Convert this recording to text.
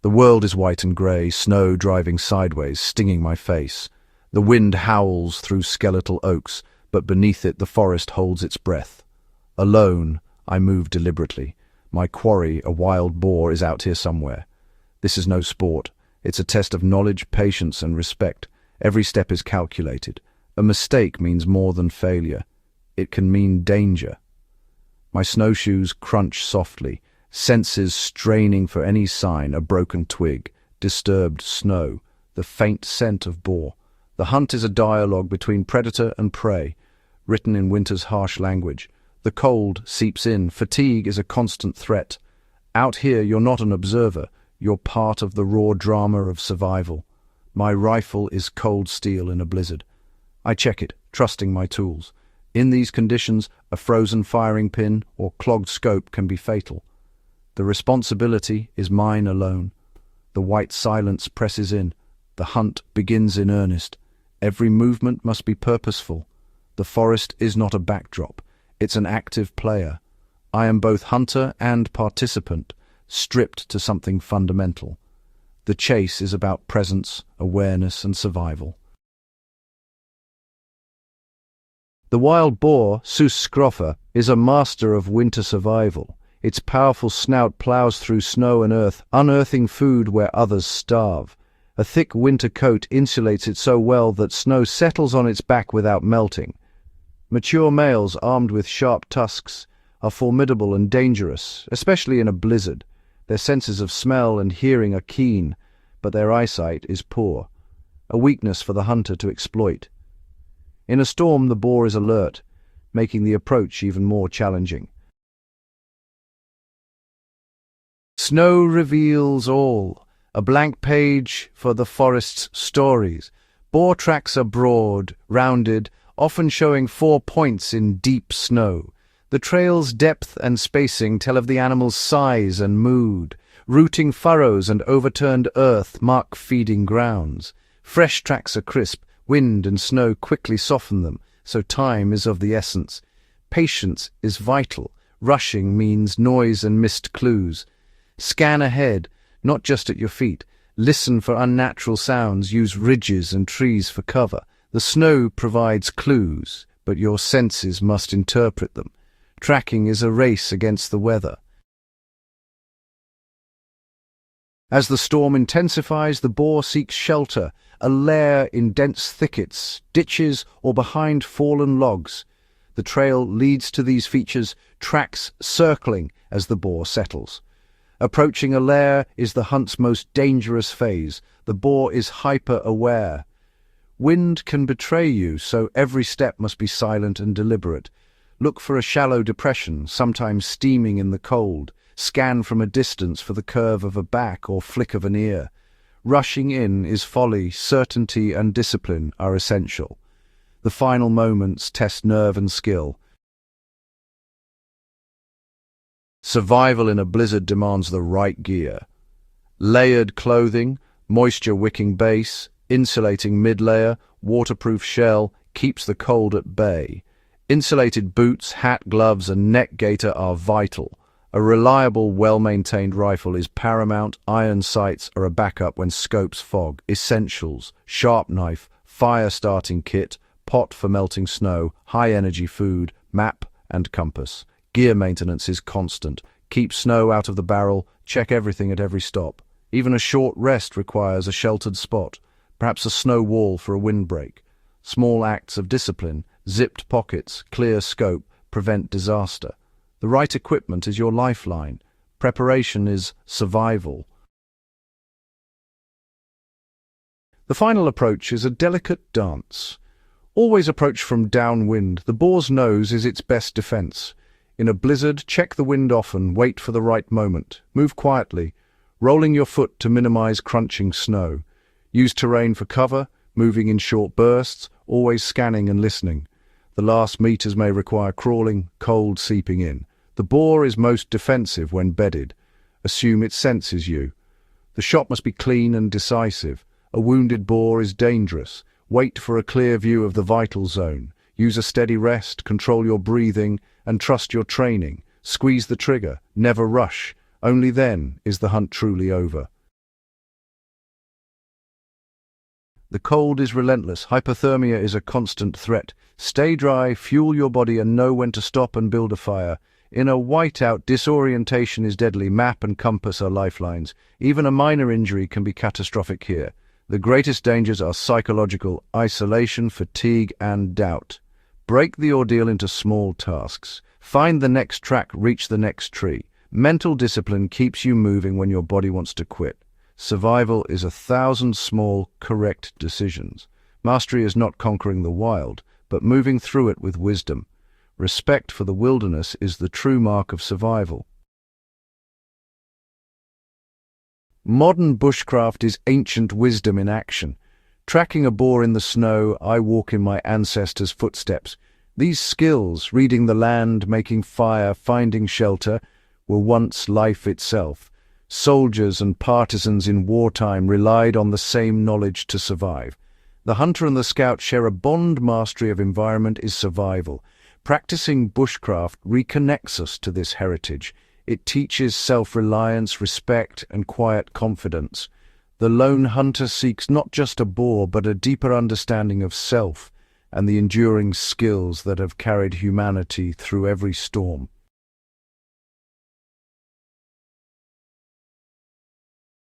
The world is white and grey, snow driving sideways, stinging my face. The wind howls through skeletal oaks, but beneath it the forest holds its breath. Alone, I move deliberately. My quarry, a wild boar, is out here somewhere. This is no sport. It's a test of knowledge, patience, and respect. Every step is calculated. A mistake means more than failure. It can mean danger. My snowshoes crunch softly, senses straining for any sign, a broken twig, disturbed snow, the faint scent of boar. The hunt is a dialogue between predator and prey, written in winter's harsh language. The cold seeps in, fatigue is a constant threat. Out here you're not an observer, you're part of the raw drama of survival. My rifle is cold steel in a blizzard. I check it, trusting my tools. In these conditions, a frozen firing pin or clogged scope can be fatal. The responsibility is mine alone. The white silence presses in. The hunt begins in earnest. Every movement must be purposeful. The forest is not a backdrop. It's an active player. I am both hunter and participant, stripped to something fundamental. The chase is about presence, awareness, and survival. The wild boar, Bushcraft, is a master of winter survival. Its powerful snout plows through snow and earth, unearthing food where others starve. A thick winter coat insulates it so well that snow settles on its back without melting. Mature males armed with sharp tusks are formidable and dangerous, especially in a blizzard. Their senses of smell and hearing are keen, but their eyesight is poor, a weakness for the hunter to exploit. In a storm, the boar is alert, making the approach even more challenging. Snow reveals all, a blank page for the forest's stories. Boar tracks are broad, rounded, often showing 4 points in deep snow. The trail's depth and spacing tell of the animal's size and mood. Rooting furrows and overturned earth mark feeding grounds. Fresh tracks are crisp. Wind and snow quickly soften them, so time is of the essence. Patience is vital. Rushing means noise and missed clues. Scan ahead, not just at your feet. Listen for unnatural sounds. Use ridges and trees for cover. The snow provides clues, but your senses must interpret them. Tracking is a race against the weather. As the storm intensifies, the boar seeks shelter, a lair in dense thickets, ditches, or behind fallen logs. The trail leads to these features, tracks circling as the boar settles. Approaching a lair is the hunt's most dangerous phase. The boar is hyper-aware. Wind can betray you, so every step must be silent and deliberate. Look for a shallow depression, sometimes steaming in the cold. Scan from a distance for the curve of a back or flick of an ear. Rushing in is folly. Certainty and discipline are essential. The final moments test nerve and skill. Survival in a blizzard demands the right gear. Layered clothing, moisture-wicking base, insulating mid-layer, waterproof shell keeps the cold at bay. Insulated boots, hat, gloves, and neck gaiter are vital. A reliable, well-maintained rifle is paramount. Iron sights are a backup when scopes fog. Essentials: sharp knife, fire-starting kit, pot for melting snow, high-energy food, map and compass. Gear maintenance is constant. Keep snow out of the barrel. Check everything at every stop. Even a short rest requires a sheltered spot, perhaps a snow wall for a windbreak. Small acts of discipline, zipped pockets, clear scope, prevent disaster. The right equipment is your lifeline. Preparation is survival. The final approach is a delicate dance. Always approach from downwind. The boar's nose is its best defense. In a blizzard, check the wind often, wait for the right moment. Move quietly, rolling your foot to minimize crunching snow. Use terrain for cover, moving in short bursts, always scanning and listening. The last meters may require crawling, cold seeping in. The boar is most defensive when bedded. Assume it senses you. The shot must be clean and decisive. A wounded boar is dangerous. Wait for a clear view of the vital zone. Use a steady rest, control your breathing, and trust your training. Squeeze the trigger, never rush. Only then is the hunt truly over. The cold is relentless. Hypothermia is a constant threat. Stay dry, fuel your body, and know when to stop and build a fire. In a whiteout, disorientation is deadly. Map and compass are lifelines. Even a minor injury can be catastrophic here. The greatest dangers are psychological: isolation, fatigue, and doubt. Break the ordeal into small tasks. Find the next track, reach the next tree. Mental discipline keeps you moving when your body wants to quit. Survival is 1,000 small, correct decisions. Mastery is not conquering the wild, but moving through it with wisdom. Respect for the wilderness is the true mark of survival. Modern bushcraft is ancient wisdom in action. Tracking a boar in the snow, I walk in my ancestors' footsteps. These skills, reading the land, making fire, finding shelter, were once life itself. Soldiers and partisans in wartime relied on the same knowledge to survive. The hunter and the scout share a bond. Mastery of environment is survival. Practicing bushcraft reconnects us to this heritage. It teaches self-reliance, respect, and quiet confidence. The lone hunter seeks not just a boar, but a deeper understanding of self and the enduring skills that have carried humanity through every storm.